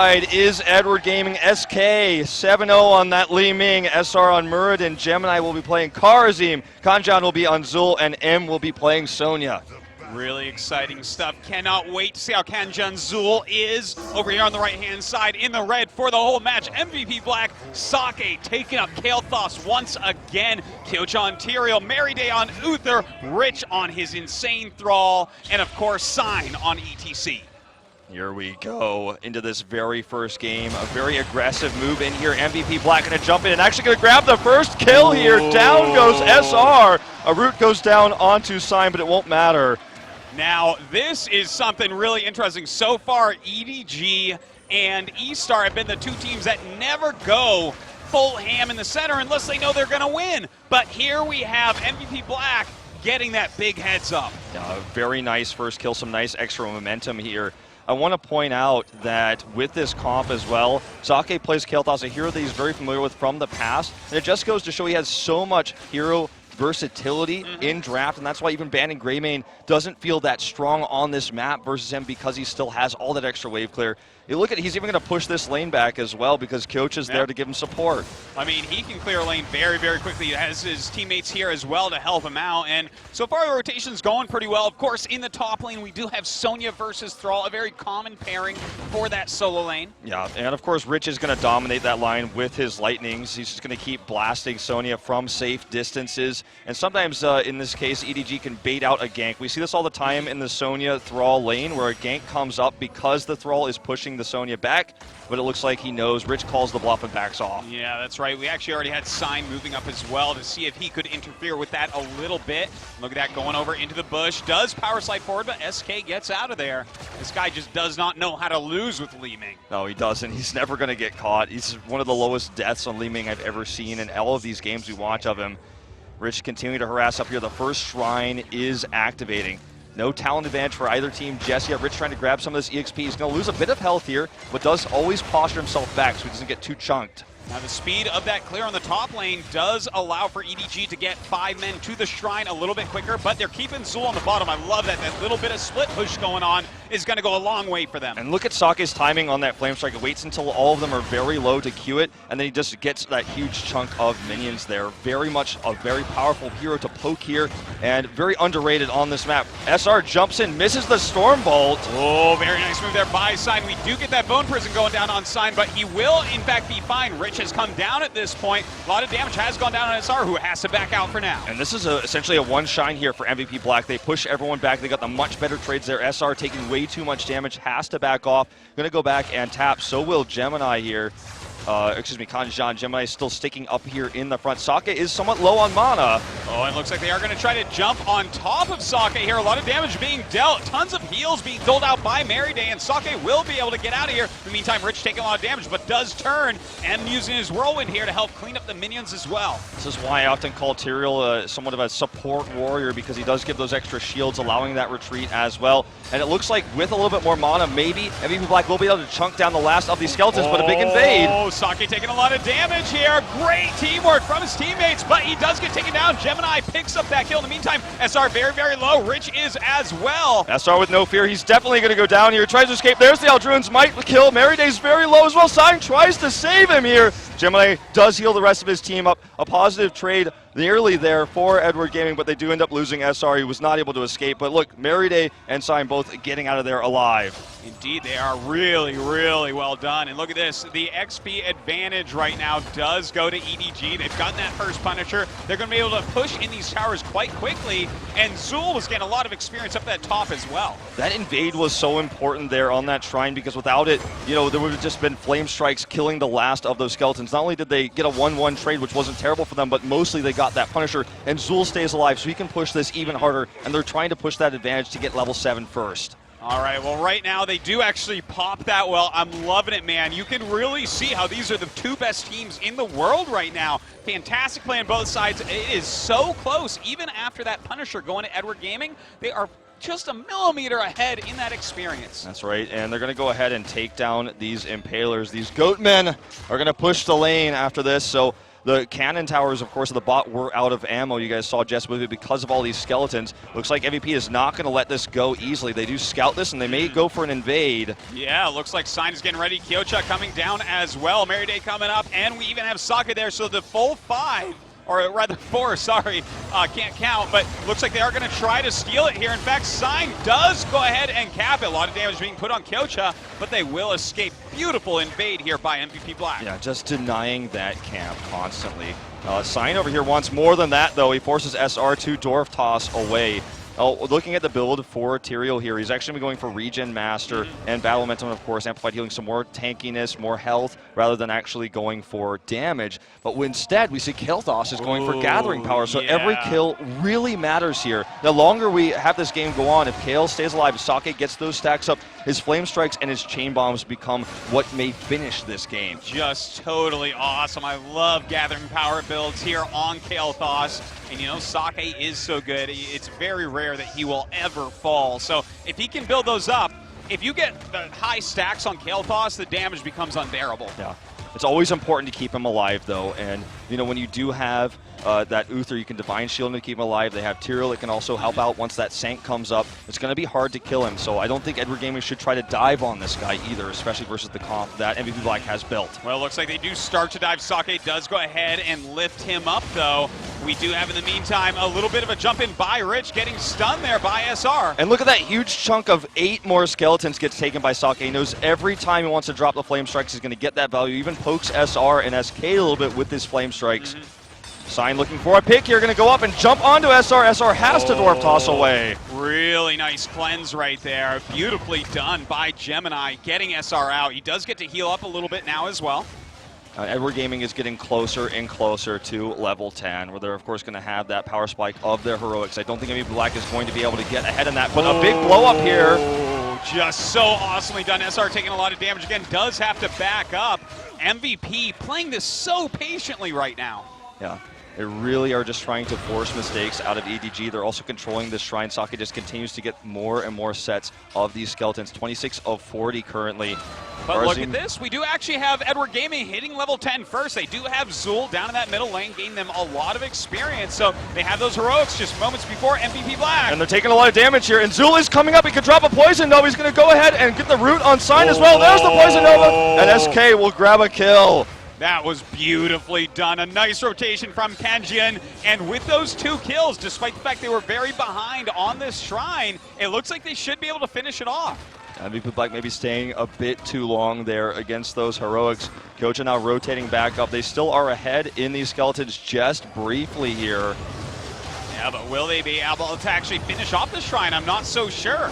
Is Edward Gaming SK 7-0 on that Li Ming, SR on Muradin, Gemini will be playing Karazim, Kanjan will be on Zul, and M will be playing Sonya. Really exciting stuff. Cannot wait to see how Kanjan Zul is over here on the right-hand side in the red for the whole match. MVP Black, Sake taking up Kael'thas once again. Kyocha on Tyrael, Merryday on Uther, Rich on his insane Thrall, and of course Sign on ETC. Here we go into this very first game. A very aggressive move in here. MVP Black going to jump in and actually going to grab the first kill here. Down goes SR. A root goes down onto Sign, but it won't matter. Now, this is something really interesting. So far, EDG and E-Star have been the two teams that never go full ham in the center unless they know they're going to win. But here we have MVP Black getting that big heads up. Very nice first kill, some nice extra momentum here. I want to point out that with this comp as well, Sake plays Kael'thas, a hero that he's very familiar with from the past, and it just goes to show he has so much hero versatility in draft, and that's why even banning Greymane doesn't feel that strong on this map versus him because he still has all that extra wave clear. You look at, he's even going to push this lane back as well because Kyocha's there to give him support. I mean, he can clear a lane very, very quickly. He has his teammates here as well to help him out, and so far the rotation's going pretty well. Of course, in the top lane, we do have Sonya versus Thrall, a very common pairing for that solo lane. Yeah, and of course, Rich is going to dominate that line with his lightnings. He's just going to keep blasting Sonya from safe distances, and sometimes, in this case, EDG can bait out a gank. We see this all the time in the Sonya Thrall lane, where a gank comes up because the Thrall is pushing the Sonya back, but it looks like he knows. Rich calls the bluff and backs off. Yeah, that's right. We actually already had Sign moving up as well to see if he could interfere with that a little bit. Look at that going over into the bush. Does power slide forward, but SK gets out of there. This guy just does not know how to lose with Li Ming. No, he doesn't. He's never going to get caught. He's one of the lowest deaths on Li Ming I've ever seen in all of these games we watch of him. Rich continuing to harass up here. The first shrine is activating. No talent advantage for either team just yet. Rich trying to grab some of this EXP. He's going to lose a bit of health here, but does always posture himself back so he doesn't get too chunked. Now the speed of that clear on the top lane does allow for EDG to get 5 men to the shrine a little bit quicker, but they're keeping Zul on the bottom. I love that. That little bit of split push going on is going to go a long way for them. And look at Sake's timing on that Flame Strike. It waits until all of them are very low to Q it, and then he just gets that huge chunk of minions there. Very much a very powerful hero to poke here, and very underrated on this map. SR jumps in, misses the Storm Bolt. Oh, very nice move there by Sign. We do get that Bone Prison going down on Sign, but he will, in fact, be fine. Rich has come down at this point. A lot of damage has gone down on SR, who has to back out for now. And this is essentially a one shine here for MVP Black. They push everyone back. They got the much better trades there. SR taking way too much damage, has to back off. Going to go back and tap. So will Gemini here. Kanjan. Gemini is still sticking up here in the front. Sake is somewhat low on mana. Oh, and it looks like they are going to try to jump on top of Sake here. A lot of damage being dealt. Tons of heals being doled out by Merryday, and Sake will be able to get out of here. In the meantime, Rich taking a lot of damage, but does turn and using his Whirlwind here to help clean up the minions as well. This is why I often call Tyrael somewhat of a support warrior, because he does give those extra shields, allowing that retreat as well. And it looks like with a little bit more mana, maybe MVP Black will be able to chunk down the last of these skeletons, but a big invade. Oh, Sake taking a lot of damage here. Great teamwork from his teammates, but he does get taken down. Gemini picks up that kill. In the meantime, SR very, very low. Rich is as well. SR with no fear. He's definitely going to go down here. Tries to escape. There's the Aldruins. Might kill. Merryday's very low as well. Sign tries to save him here. Gemini does heal the rest of his team up. A positive trade nearly there for Edward Gaming, but they do end up losing SR. He was not able to escape. But look, Merryday and Sign both getting out of there alive. Indeed, they are really, really well done. And look at this. The XP advantage right now does go to EDG. They've gotten that first Punisher. They're going to be able to push in these towers quite quickly. And Zul was getting a lot of experience up that top as well. That invade was so important there on that shrine, because without it, you know, there would have just been Flame Strikes killing the last of those skeletons. Not only did they get a 1-1 trade, which wasn't terrible for them, but mostly they got that Punisher, and Zul stays alive, so he can push this even harder, and they're trying to push that advantage to get level 7 first. All right, well, right now they do actually pop that well. I'm loving it, man. You can really see how these are the two best teams in the world right now. Fantastic play on both sides. It is so close. Even after that Punisher going to Edward Gaming, they are just a millimeter ahead in that experience. That's right, and they're going to go ahead and take down these Impalers. These Goatmen are going to push the lane after this, so The cannon towers, of course, of the bot were out of ammo. You guys saw Jess with it because of all these skeletons. Looks like MVP is not going to let this go easily. They do scout this, and they may go for an invade. Yeah, looks like Sign is getting ready. Kyocha coming down as well. Mary Day coming up, and we even have Sake there, so the full 5. Or rather 4, sorry, can't count, but looks like they are going to try to steal it here. In fact, Sign does go ahead and cap it. A lot of damage being put on Kyocha, but they will escape. Beautiful invade here by MVP Black. Yeah, just denying that camp constantly. Sign over here wants more than that, though. He forces SR to Dwarf Toss away. Looking at the build for Tyrael here, he's actually going for Regen Master and Battle Momentum, of course, Amplified Healing, some more tankiness, more health, rather than actually going for damage. But instead, we see Kael'thas is going for Gathering Power, so every kill really matters here. The longer we have this game go on, if Kael stays alive, if Sake gets those stacks up, his Flame Strikes and his Chain Bombs become what may finish this game. Just totally awesome. I love Gathering Power builds here on Kael'thas. And you know, Sake is so good, it's very rare that he will ever fall. So if he can build those up, if you get the high stacks on Kael'thas, the damage becomes unbearable. Yeah. It's always important to keep him alive, though. And, you know, when you do have that Uther, you can Divine Shield him to keep him alive. They have Tyrael that can also help out once that Sank comes up. It's going to be hard to kill him. So I don't think Edward Gaming should try to dive on this guy either, especially versus the comp that MVP Black has built. Well, it looks like they do start to dive. Sake does go ahead and lift him up, though. We do have, in the meantime, a little bit of a jump in by Rich, getting stunned there by SR. And look at that huge chunk of 8 more skeletons gets taken by Sake. He knows every time he wants to drop the Flame Strikes, he's going to get that value. Even pokes SR and SK a little bit with his Flame Strikes. Sign looking for a pick here, going to go up and jump onto SR. SR has to Dwarf Toss away. Really nice cleanse right there. Beautifully done by Gemini, getting SR out. He does get to heal up a little bit now as well. Edward Gaming is getting closer and closer to level 10, where they're, of course, going to have that power spike of their heroics. I don't think MVP Black is going to be able to get ahead in that, but a big blow up here. Just so awesomely done. SR taking a lot of damage again, does have to back up. MVP playing this so patiently right now. Yeah. They really are just trying to force mistakes out of EDG. They're also controlling this shrine. Sake just continues to get more and more sets of these skeletons. 26 of 40 currently. But look at this. We do actually have Edward Gaming hitting level 10 first. They do have Zul down in that middle lane, gaining them a lot of experience. So they have those heroics just moments before MVP Black. And they're taking a lot of damage here. And Zul is coming up. He could drop a Poison Nova. He's going to go ahead and get the root on Sign as well. There's the Poison Nova. And SK will grab a kill. That was beautifully done. A nice rotation from Kanjian. And with those 2 kills, despite the fact they were very behind on this shrine, it looks like they should be able to finish it off. MVP Black maybe staying a bit too long there against those heroics. Kyocha now rotating back up. They still are ahead in these skeletons just briefly here. Yeah, but will they be able to actually finish off the shrine? I'm not so sure.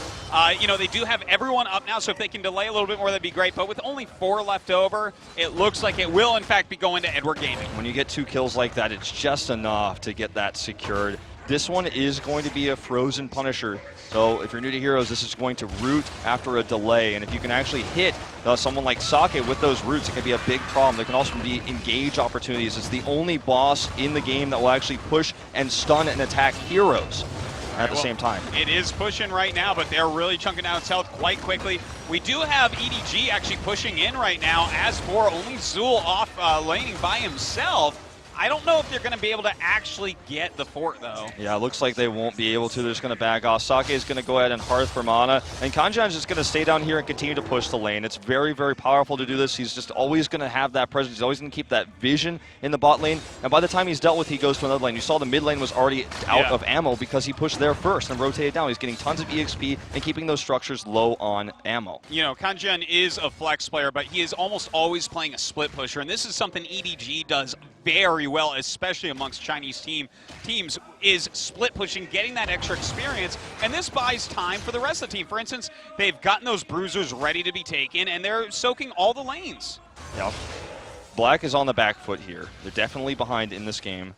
You know, they do have everyone up now, so if they can delay a little bit more, that'd be great. But with only 4 left over, it looks like it will, in fact, be going to Edward Gaming. When you get 2 kills like that, it's just enough to get that secured. This one is going to be a Frozen Punisher. So if you're new to Heroes, this is going to root after a delay. And if you can actually hit someone like Sake with those roots, it can be a big problem. There can also be engage opportunities. It's the only boss in the game that will actually push and stun and attack heroes at the same time. It is pushing right now, but they're really chunking down its health quite quickly. We do have EDG actually pushing in right now. As for only Zul off laning by himself, I don't know if they're going to be able to actually get the fort, though. Yeah, it looks like they won't be able to. They're just going to back off. Sake is going to go ahead and Hearth for mana, and Kanjian's just going to stay down here and continue to push the lane. It's very, very powerful to do this. He's just always going to have that presence. He's always going to keep that vision in the bot lane, and by the time he's dealt with, he goes to another lane. You saw the mid lane was already out of ammo because he pushed there first and rotated down. He's getting tons of EXP and keeping those structures low on ammo. You know, Kanjian is a flex player, but he is almost always playing a split pusher, and this is something EDG does very well, especially amongst Chinese teams, is split pushing, getting that extra experience, and this buys time for the rest of the team. For instance, they've gotten those bruisers ready to be taken, and they're soaking all the lanes. Yep. Black is on the back foot here. They're definitely behind in this game.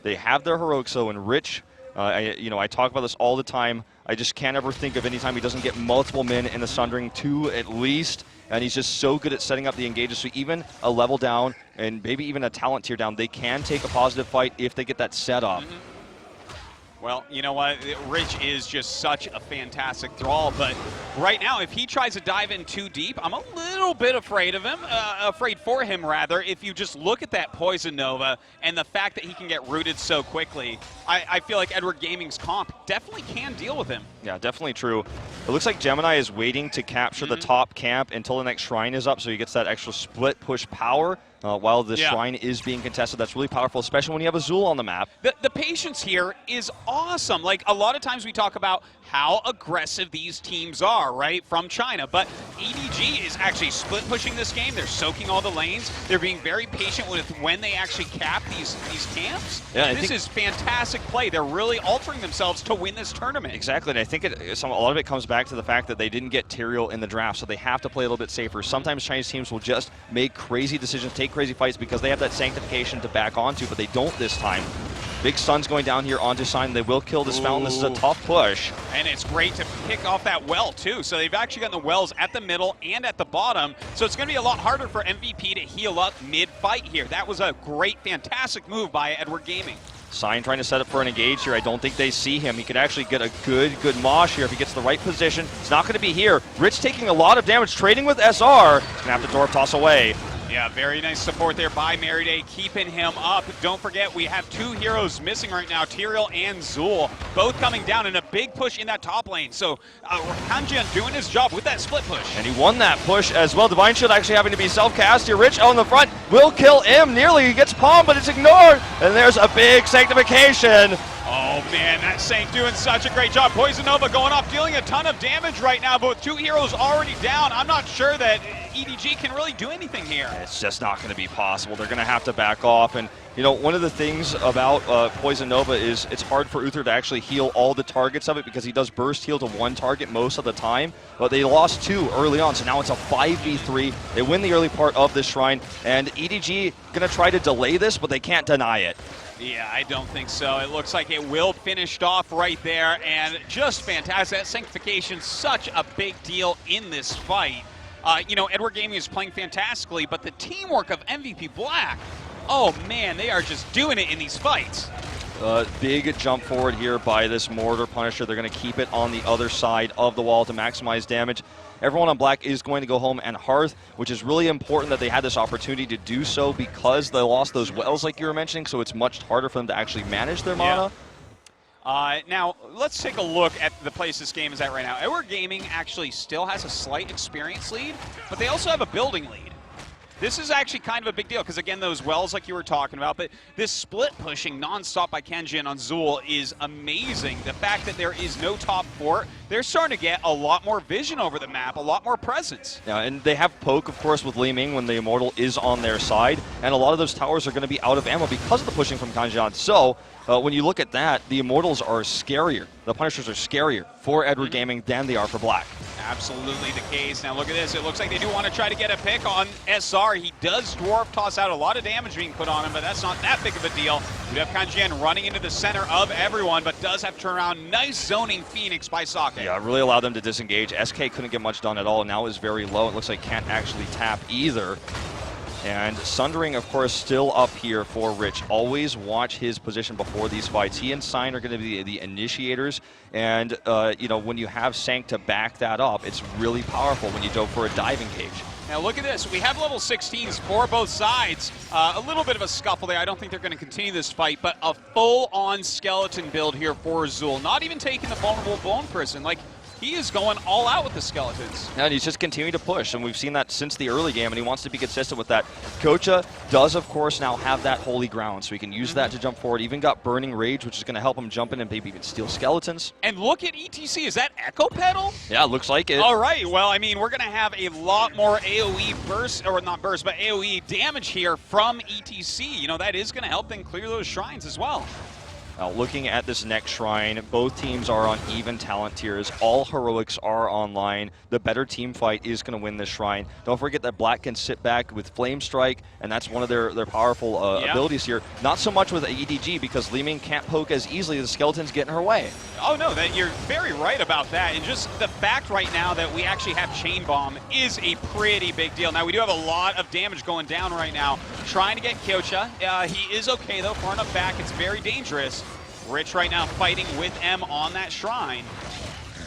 They have their heroics though, and Rich, I talk about this all the time. I just can't ever think of any time he doesn't get multiple men in the Sundering, 2 at least. And he's just so good at setting up the engages. So even a level down and maybe even a talent tier down, they can take a positive fight if they get that set up. Well, you know what? Rich is just such a fantastic thrall, but right now, if he tries to dive in too deep, I'm a little bit afraid of him, afraid for him rather. If you just look at that Poison Nova and the fact that he can get rooted so quickly, I feel like Edward Gaming's comp definitely can deal with him. Yeah, definitely true. It looks like Gemini is waiting to capture the top camp until the next shrine is up, so he gets that extra split push power while the shrine is being contested. That's really powerful, especially when you have Azul on the map. The patience here is awesome. Like, a lot of times we talk about how aggressive these teams are, right, from China, but EDG is actually split pushing this game. They're soaking all the lanes. They're being very patient with when they actually cap these camps. Yeah, this is fantastic play. They're really altering themselves to win this tournament. Exactly, and I think a lot of it comes back to the fact that they didn't get Tyrael in the draft, so they have to play a little bit safer. Sometimes Chinese teams will just make crazy decisions, take crazy fights because they have that sanctification to back onto, but they don't this time. Big Sun's going down here onto Sign. They will kill this Fountain. This is a tough push. And it's great to pick off that well, too. So they've actually gotten the wells at the middle and at the bottom. So it's going to be a lot harder for MVP to heal up mid-fight here. That was a great, fantastic move by Edward Gaming. Sign trying to set up for an engage here. I don't think they see him. He could actually get a good mosh here if he gets the right position. It's not going to be here. Rich taking a lot of damage, trading with SR. He's going to have to Dwarf toss away. Yeah, very nice support there by Merryday, keeping him up. Don't forget, we have two heroes missing right now, Tyrael and Zul, both coming down in a big push in that top lane. So Kanjian doing his job with that split push. And he won that push as well. Divine Shield actually having to be self-cast here. Rich on the front will kill him. Nearly he gets palm, but it's ignored. And there's a big sanctification. Oh man, that Saint doing such a great job. Poison Nova going off, dealing a ton of damage right now, but with two heroes already down, I'm not sure that EDG can really do anything here. It's just not going to be possible. They're going to have to back off. And, you know, one of the things about Poison Nova is it's hard for Uther to actually heal all the targets of it because he does burst heal to one target most of the time. But they lost two early on, so now it's a 5v3. They win the early part of this shrine, and EDG going to try to delay this, but they can't deny it. Yeah, I don't think so. It looks like it will finished off right there, and just fantastic. That sanctification, such a big deal in this fight. You know, Edward Gaming is playing fantastically, but the teamwork of MVP Black, oh man, they are just doing it in these fights. Big jump forward here by this Mortar Punisher. They're going to keep it on the other side of the wall to maximize damage. Everyone on Black is going to go home and Hearth, which is really important that they had this opportunity to do so because they lost those wells like you were mentioning, so it's much harder for them to actually manage their mana. Now, let's take a look at the place this game is at right now. Edward Gaming actually still has a slight experience lead, but they also have a building lead. This is actually kind of a big deal because, again, those wells like you were talking about, but this split pushing nonstop by Kanjian on Zul is amazing. The fact that there is no top fort, they're starting to get a lot more vision over the map, a lot more presence. Yeah, and they have poke, of course, with Li Ming when the Immortal is on their side, and a lot of those towers are going to be out of ammo because of the pushing from Kanjian. So, when you look at that, the Immortals are scarier. The Punishers are scarier for Edward Gaming than they are for Black. Absolutely the case. Now look at this. It looks like they do want to try to get a pick on SR. He does Dwarf toss out, a lot of damage being put on him, but that's not that big of a deal. We have Kanjian running into the center of everyone, but does have to turn around. Nice zoning Phoenix by Sake. Yeah, it really allowed them to disengage. SK couldn't get much done at all. Now is very low. It looks like can't actually tap either. And Sundering, of course, still up here for Rich. Always watch his position before these fights. He and Sign are going to be the initiators. And, you know, when you have Sank to back that up, it's really powerful when you go for a diving cage. Now look at this. We have level 16s for both sides. A little bit of a scuffle there. I don't think they're going to continue this fight, but a full-on skeleton build here for Zul. Not even taking the vulnerable Bone Prison. Like, he is going all out with the skeletons. And he's just continuing to push, and we've seen that since the early game, and he wants to be consistent with that. Kocha does, of course, now have that holy ground, so he can use that to jump forward. Even got Burning Rage, which is going to help him jump in and maybe even steal skeletons. And look at ETC. Is that Echo Pedal? Yeah, looks like it. All right. Well, I mean, we're going to have a lot more AoE burst, or not burst, but AoE damage here from ETC. You know, that is going to help them clear those shrines as well. Now, looking at this next shrine, both teams are on even talent tiers. All heroics are online. The better team fight is going to win this shrine. Don't forget that Black can sit back with Flame Strike, and that's one of their powerful abilities here. Not so much with EDG because Li Ming can't poke as easily. The skeleton's get in her way. Oh, no, you're very right about that. And just the fact right now that we actually have Chain Bomb is a pretty big deal. Now, we do have a lot of damage going down right now. Trying to get Kyocha. He is okay, though. Far enough back, it's very dangerous. Rich right now fighting with M on that shrine.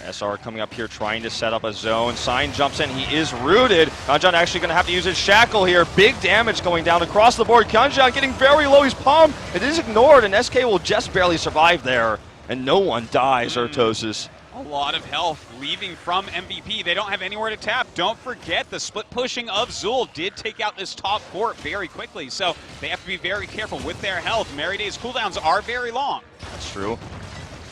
SR coming up here trying to set up a zone. Sign jumps in. He is rooted. Kanjan actually going to have to use his shackle here. Big damage going down across the board. Kanjan getting very low. He's palmed. It is ignored, and SK will just barely survive there. And no one dies, Artosis. A lot of health leaving from MVP. They don't have anywhere to tap. Don't forget the split pushing of Zul did take out this top court very quickly. So they have to be very careful with their health. Merryday's cooldowns are very long. That's true.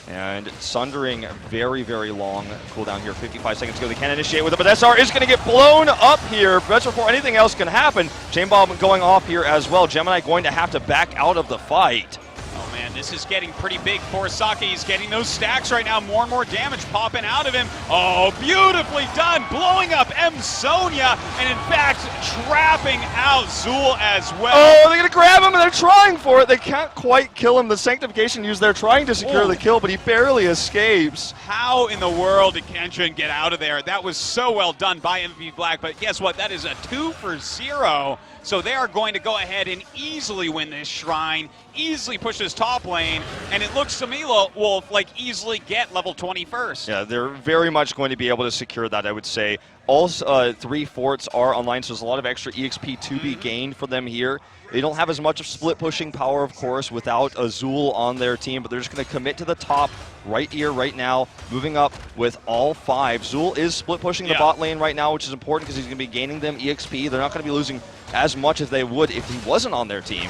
And Sundering, very, very long cooldown here. 55 seconds to go. They can't initiate with it, but SR is going to get blown up here. That's before anything else can happen. Chain Bomb going off here as well. Gemini going to have to back out of the fight. Oh man, this is getting pretty big for Sake. He's getting those stacks right now. More and more damage popping out of him. Oh, beautifully done. Blowing up Sonya, and in fact, trapping out Zul as well. Oh, they're going to grab him, and they're trying for it. They can't quite kill him. The Sanctification used there trying to secure the kill, but he barely escapes. How in the world did Kanjan get out of there? That was so well done by MVP Black, but guess what? That is a 2-for-0. So they are going to go ahead and easily win this Shrine, easily push this top lane, and it looks to me will easily get level 21st. Yeah, they're very much going to be able to secure that, I would say. All 3 forts are online, so there's a lot of extra EXP to be gained for them here. They don't have as much of split pushing power, of course, without Azul on their team, but they're just going to commit to the top right here, right now, moving up with all 5. Zul is split pushing the bot lane right now, which is important because he's going to be gaining them EXP. They're not going to be losing as much as they would if he wasn't on their team.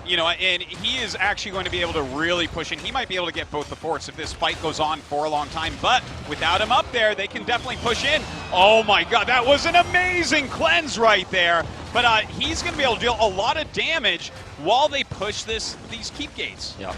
You know, and he is actually going to be able to really push in. He might be able to get both the forts if this fight goes on for a long time, but without him up there, they can definitely push in. Oh my god, that was an amazing cleanse right there. But he's going to be able to deal a lot of damage while they push these keep gates. Yeah.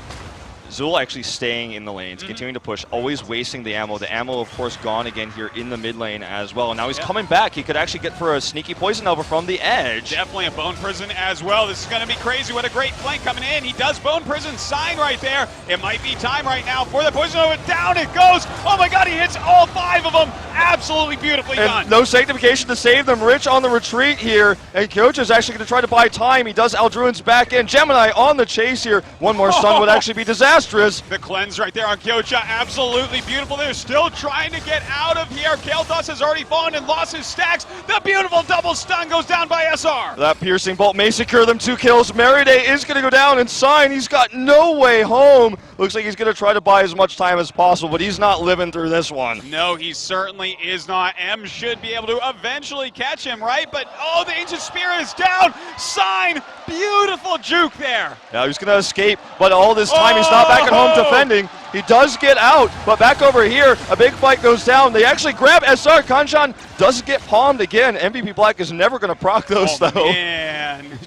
Zul actually staying in the lanes, continuing to push, always wasting the ammo. The ammo, of course, gone again here in the mid lane as well. And now he's coming back. He could actually get for a sneaky poison over from the edge. Definitely a Bone Prison as well. This is going to be crazy. What a great flank coming in. He does Bone Prison sign right there. It might be time right now for the poison over. Down it goes. Oh my god, he hits all 5 of them. Absolutely beautifully done. No Sanctification to save them. Rich on the retreat here. And Kyocha is actually going to try to buy time. He does Aldruin's back in. Gemini on the chase here. One more stun would actually be disastrous. The cleanse right there on Kyocha, absolutely beautiful. They're still trying to get out of here. Kael'thas has already fallen and lost his stacks. The beautiful double stun goes down by SR. That piercing bolt may secure them 2 kills. Merryday is going to go down and Sign. He's got no way home. Looks like he's going to try to buy as much time as possible, but he's not living through this one. No, he certainly is not. M should be able to eventually catch him, right? But, oh, the Ancient Spear is down. Sign, beautiful juke there. Yeah, he's going to escape, but all this time he's not back at home defending. He does get out, but back over here, a big fight goes down. They actually grab SR. Kanjan does get palmed again. MVP Black is never going to proc those, though. Man,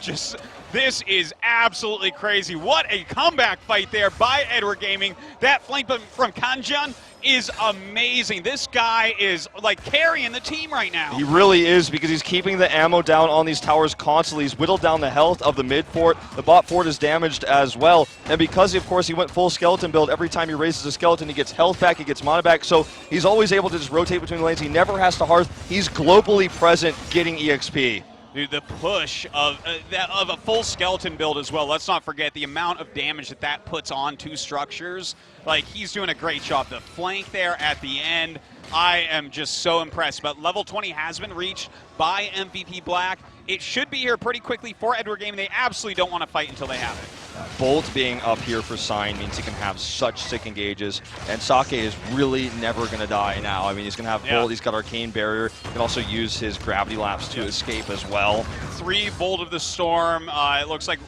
this is absolutely crazy. What a comeback fight there by Edward Gaming. That flank from Kanjan is amazing. This guy is like carrying the team right now. He really is, because he's keeping the ammo down on these towers constantly. He's whittled down the health of the mid fort. The bot fort is damaged as well. And because, of course, he went full skeleton build, every time he raises a skeleton, he gets health back, he gets mana back. So he's always able to just rotate between the lanes. He never has to hearth. He's globally present getting EXP. Dude, the push of a full skeleton build as well. Let's not forget the amount of damage that puts on 2 structures. Like, he's doing a great job. The flank there at the end, I am just so impressed. But level 20 has been reached by MVP Black. It should be here pretty quickly for Edward Gaming. They absolutely don't want to fight until they have it. Bolt being up here for Sign means he can have such sick engages, and Sake is really never going to die now. I mean, he's going to have Bolt, he's got Arcane Barrier, he can also use his Gravity Lapse to escape as well. 3 Bolt of the Storm, it looks like,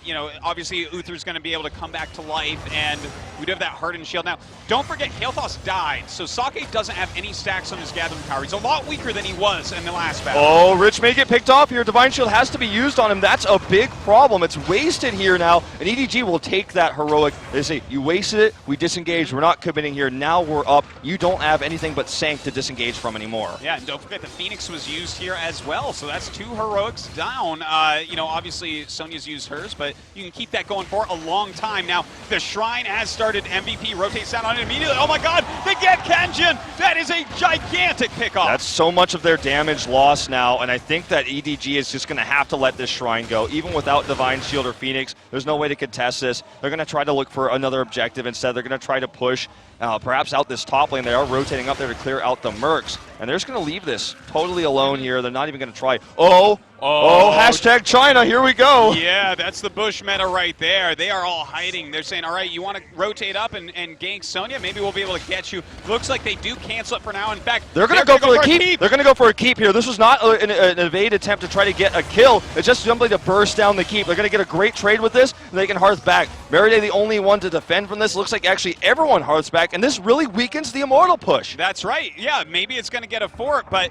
you know, obviously Uther's going to be able to come back to life, and we do have that Hardened Shield. Now, don't forget, Kael'thas died, so Sake doesn't have any stacks on his Gathering Power. He's a lot weaker than he was in the last battle. Oh, Rich may get picked off here. Divine Shield has to be used on him. That's a big problem. It's wasted here now, and EDG will take that heroic. They say, you wasted it, we disengaged, we're not committing here, now we're up. You don't have anything but Sank to disengage from anymore. Yeah, and don't forget the Phoenix was used here as well, so that's 2 heroics down. You know, obviously Sonya's used hers, but you can keep that going for a long time. Now, the Shrine has started. MVP rotates down on it immediately. Oh my god, they get Kenjin! That is a gigantic pickoff. That's so much of their damage lost now, and I think that EDG is just going to have to let this Shrine go. Even without Divine Shield or Phoenix, there's no way to contest this. They're going to try to look for another objective instead. They're going to try to push perhaps out this top lane. They are rotating up there to clear out the Mercs, and they're just going to leave this totally alone here. They're not even going to try. Oh, hashtag China, here we go. Yeah, that's the Bush meta right there. They are all hiding. They're saying, all right, you want to rotate up and gank Sonya? Maybe we'll be able to get you. Looks like they do cancel it for now. In fact, they're going to go for a keep. They're going to go for a keep here. This was not an evade attempt to try to get a kill. It's just simply to burst down the keep. They're going to get a great trade with this, and they can hearth back. Meriday the only one to defend from this. Looks like actually everyone hearths back, and this really weakens the Immortal push. That's right. Yeah, maybe it's going to get a fort, but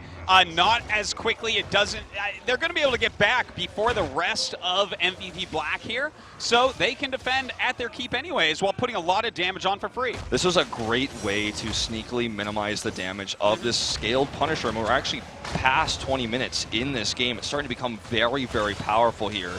not as quickly. It doesn't. They're going to be able to get back before the rest of MVP Black here, so they can defend at their keep anyways while putting a lot of damage on for free. This was a great way to sneakily minimize the damage of this scaled Punisher, and we're actually past 20 minutes in this game. It's starting to become very, very powerful here.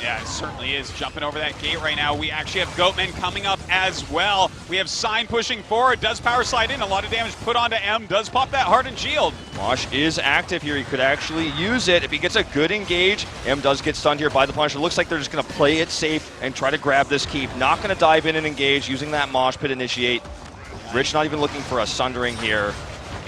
Yeah, it certainly is. Jumping over that gate right now. We actually have Goatman coming up as well. We have Sign pushing forward. Does power slide in. A lot of damage put onto M. Does pop that Hardened Shield. Mosh is active here. He could actually use it. If he gets a good engage, M does get stunned here by the Punisher. Looks like they're just going to play it safe and try to grab this keep. Not going to dive in and engage using that Mosh Pit initiate. Rich not even looking for a Sundering here.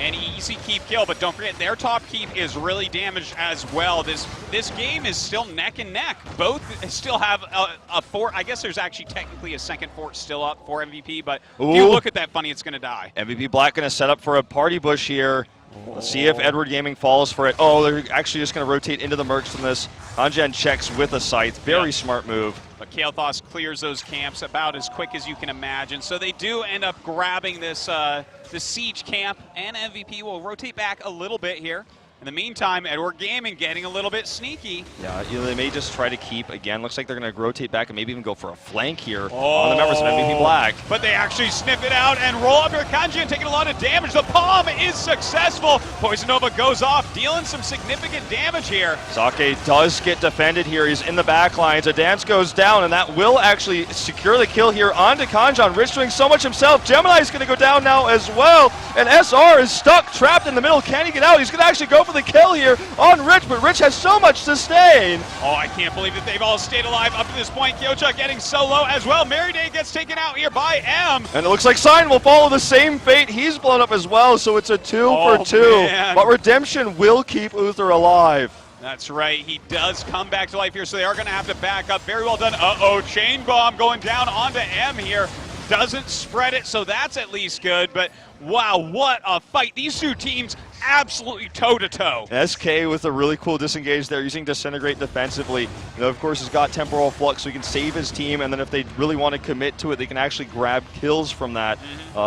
An easy keep kill, but don't forget their top keep is really damaged as well. This game is still neck and neck. Both still have a fort. I guess there's actually technically a second fort still up for MVP, but if you look at that, Funny, it's going to die. MVP Black going to set up for a party bush here. Let's see if Edward Gaming falls for it. Oh, they're actually just going to rotate into the Mercs from this. Anjan checks with a Scythe. Very smart move. But Kael'Thas clears those camps about as quick as you can imagine. So they do end up grabbing this the Siege camp, and MVP will rotate back a little bit here. In the meantime, Edward Gaming getting a little bit sneaky. Yeah, they may just try to keep again. Looks like they're going to rotate back and maybe even go for a flank here on the members of MVP Black. But they actually sniff it out and roll up here. Kanjian taking a lot of damage. The palm is successful. Poison Nova goes off, dealing some significant damage here. Sake does get defended here. He's in the back lines. A dance goes down, and that will actually secure the kill here onto Kanjan. Rich doing so much himself. Gemini is going to go down now as well. And SR is stuck, trapped in the middle. Can he get out? He's going to actually go for the kill here on Rich, but Rich has so much sustain. Oh, I can't believe that they've all stayed alive up to this point. Kyocha getting so low as well. Meriday gets taken out here by M. And it looks like Sign will follow the same fate. He's blown up as well, so it's a 2 for 2. Man. But Redemption will keep Uther alive. That's right. He does come back to life here, so they are going to have to back up. Very well done. Uh-oh, Chain Bomb going down onto M here. Doesn't spread it, so that's at least good. But wow, what a fight. These two teams absolutely toe-to-toe. SK with a really cool disengage there, using Disintegrate defensively. And of course, he's got Temporal Flux, so he can save his team, and then if they really want to commit to it, they can actually grab kills from that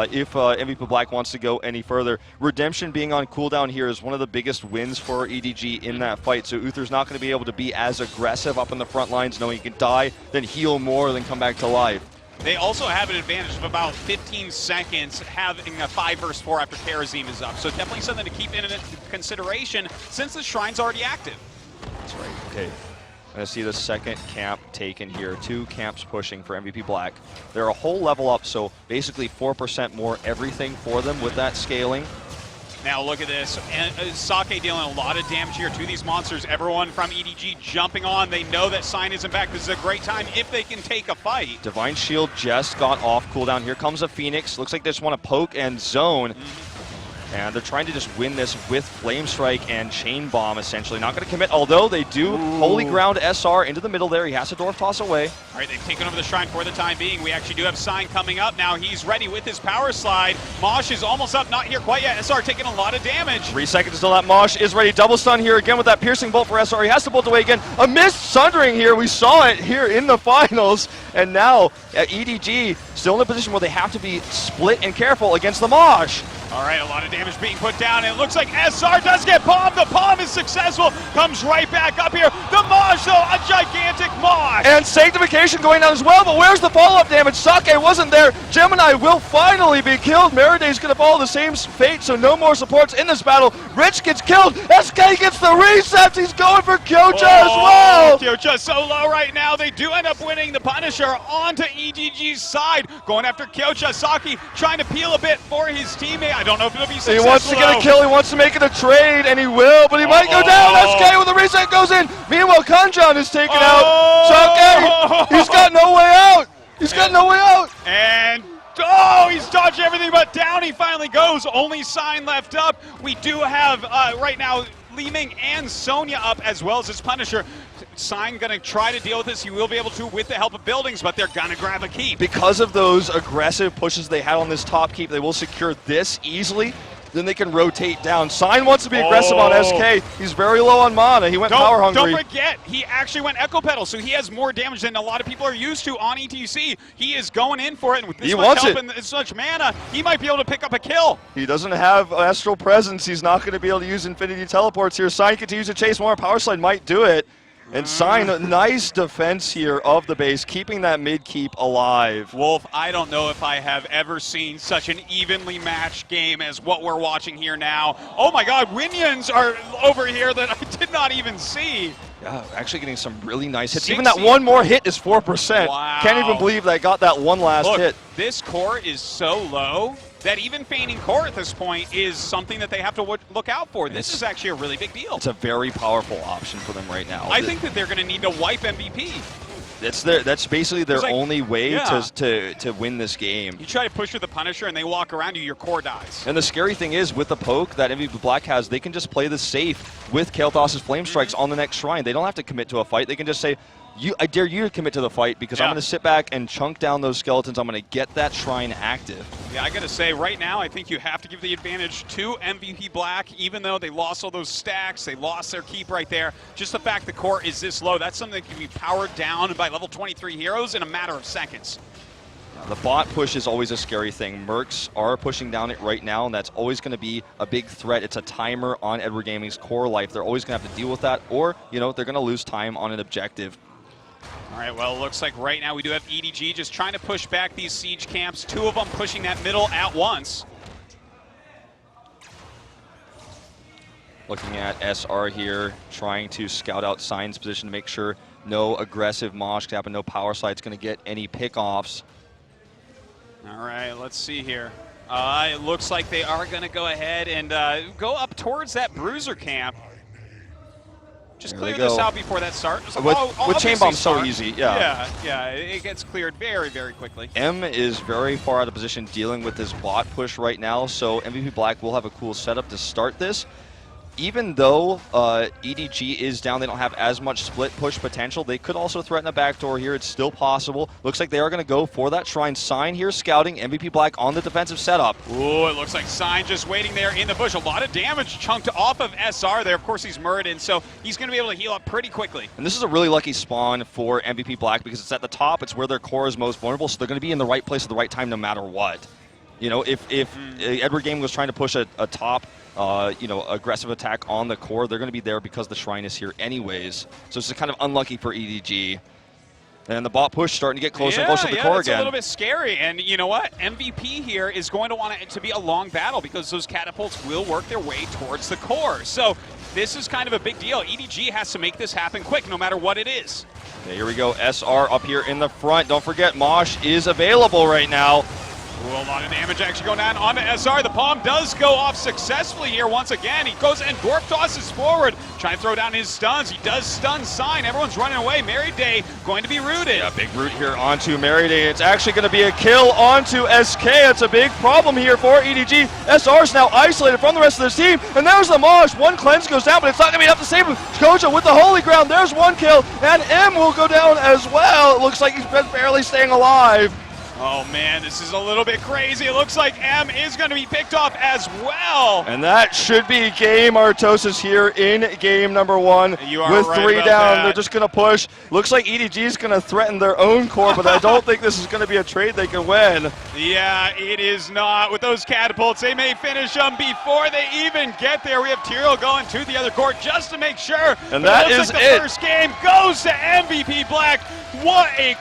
if MVP Black wants to go any further. Redemption being on cooldown here is one of the biggest wins for EDG in that fight, so Uther's not going to be able to be as aggressive up in the front lines, knowing he can die, then heal more, then come back to life. They also have an advantage of about 15 seconds having a 5 versus 4 after Karazim is up. So definitely something to keep in consideration since the Shrine's already active. That's right. Okay. I'm going to see the second camp taken here. 2 camps pushing for MVP Black. They're a whole level up, so basically 4% more everything for them with that scaling. Now look at this, and Sake dealing a lot of damage here to these monsters. Everyone from EDG jumping on. They know that Sign isn't back. This is a great time if they can take a fight. Divine Shield just got off cooldown. Here comes a Phoenix. Looks like they just want to poke and zone. And they're trying to just win this with Flame Strike and Chain Bomb, essentially. Not going to commit, although they do Holy Ground SR into the middle there. He has to Dwarf Toss away. All right, they've taken over the Shrine for the time being. We actually do have Sign coming up now. He's ready with his Power Slide. Mosh is almost up, not here quite yet. SR taking a lot of damage. 3 seconds until that Mosh is ready. Double stun here again with that Piercing Bolt for SR. He has to bolt away again. A missed Sundering here. We saw it here in the finals. And now EDG still in a position where they have to be split and careful against the Mosh. All right, a lot of damage being put down, and it looks like SR does get palmed. The palm is successful, comes right back up here. The Mosh, though, a gigantic Mosh. gosh. And Sanctification going down as well, but where's the follow-up damage? Sake wasn't there. Gemini will finally be killed. Meriday's going to follow the same fate, so no more supports in this battle. Rich gets killed. SK gets the reset. He's going for Kyocha as well. Kyocha so low right now. They do end up winning the Punisher onto EDG's side. Going after Kyocha. Saki trying to peel a bit for his teammate. I don't know if it'll be successful. He wants to get a kill. He wants to make it a trade, and he will, but he might go down. SK with the reset goes in. Meanwhile, Kanjan is taken out. Sake, he's got no way out. He's got no way out. And he's dodged everything but down. He finally goes. Only Sign left up. We do have right now Li Ming and Sonya up as well as his Punisher. Sign gonna try to deal with this. He will be able to with the help of buildings, but they're gonna grab a keep. Because of those aggressive pushes they had on this top keep, they will secure this easily. Then they can rotate down. Sign wants to be aggressive on SK. He's very low on mana. He went power hungry. Don't forget, he actually went Echo Pedal, so he has more damage than a lot of people are used to on ETC. He is going in for it, and with this much help and this much mana, he might be able to pick up a kill. He doesn't have Astral Presence. He's not going to be able to use Infinity Teleports here. Sign continues to chase more. Power Slide might do it. And Sign, nice defense here of the base, keeping that mid keep alive. Wolf, I don't know if I have ever seen such an evenly matched game as what we're watching here now. Oh my god, Winions are over here that I did not even see. Yeah, actually getting some really nice hits. Even that one more hit is 4%. Wow. Can't even believe they got that one last hit. This core is so low that even feigning core at this point is something that they have to look out for. This is actually a really big deal. It's a very powerful option for them right now. I think that they're going to need to wipe MVP. That's basically their only way to win this game. You try to push with the Punisher and they walk around you, your core dies. And the scary thing is, with the poke that MVP Black has, they can just play this safe with Kael'thas's Flame Strikes on the next shrine. They don't have to commit to a fight. They can just say, I dare you to commit to the fight because I'm going to sit back and chunk down those skeletons. I'm going to get that shrine active. Yeah, I got to say, right now, I think you have to give the advantage to MVP Black, even though they lost all those stacks, they lost their keep right there. Just the fact the core is this low, that's something that can be powered down by level 23 heroes in a matter of seconds. The bot push is always a scary thing. Mercs are pushing down it right now, and that's always going to be a big threat. It's a timer on Edward Gaming's core life. They're always going to have to deal with that, or they're going to lose time on an objective. All right, well, it looks like right now we do have EDG just trying to push back these siege camps. Two of them pushing that middle at once. Looking at SR here, trying to scout out Sign's position to make sure no aggressive mosh can happen, no power slide's going to get any pickoffs. All right, let's see here. It looks like they are going to go ahead and go up towards that Bruiser camp. Just clear this out before that starts. With Chain Bomb so easy, yeah. Yeah, it gets cleared very, very quickly. M is very far out of position dealing with this bot push right now, so MVP Black will have a cool setup to start this. Even though EDG is down, they don't have as much split push potential. They could also threaten a backdoor here. It's still possible. Looks like they are going to go for that shrine. Sign here scouting. MVP Black on the defensive setup. Ooh, it looks like Sign just waiting there in the bush. A lot of damage chunked off of SR there. Of course, he's Muradin, so he's going to be able to heal up pretty quickly. And this is a really lucky spawn for MVP Black because it's at the top. It's where their core is most vulnerable, so they're going to be in the right place at the right time no matter what. If Edward Gaming was trying to push a top aggressive attack on the core, they're going to be there because the shrine is here anyways. So it's kind of unlucky for EDG. And the bot push starting to get closer and closer to the core again. It's a little bit scary. And you know what? MVP here is going to want it to be a long battle because those catapults will work their way towards the core. So this is kind of a big deal. EDG has to make this happen quick no matter what it is. Okay, here we go. SR up here in the front. Don't forget, Mosh is available right now. Ooh, a lot of damage actually going down onto SR. The palm does go off successfully here once again. He goes and Gorp tosses forward, trying to throw down his stuns. He does stun Sign. Everyone's running away. Meridai going to be rooted. Yeah, big root here onto Meridai. It's actually going to be a kill onto SK. It's a big problem here for EDG. SR's now isolated from the rest of this team. And there's the Mosh. One cleanse goes down, but it's not going to be enough to save him. Kyocha with the Holy Ground. There's one kill. And M will go down as well. It looks like he's barely staying alive. Oh man, this is a little bit crazy. It looks like M is going to be picked off as well. And that should be game. Artosis here in game number 1. You are with right 3 about down. that. They're just going to push. Looks like EDG is going to threaten their own core, but I don't think this is going to be a trade they can win. Yeah, it is not. With those catapults, they may finish them before they even get there. We have Tyrael going to the other court just to make sure. And But that it looks is like the it. first game goes to MVP Black. What a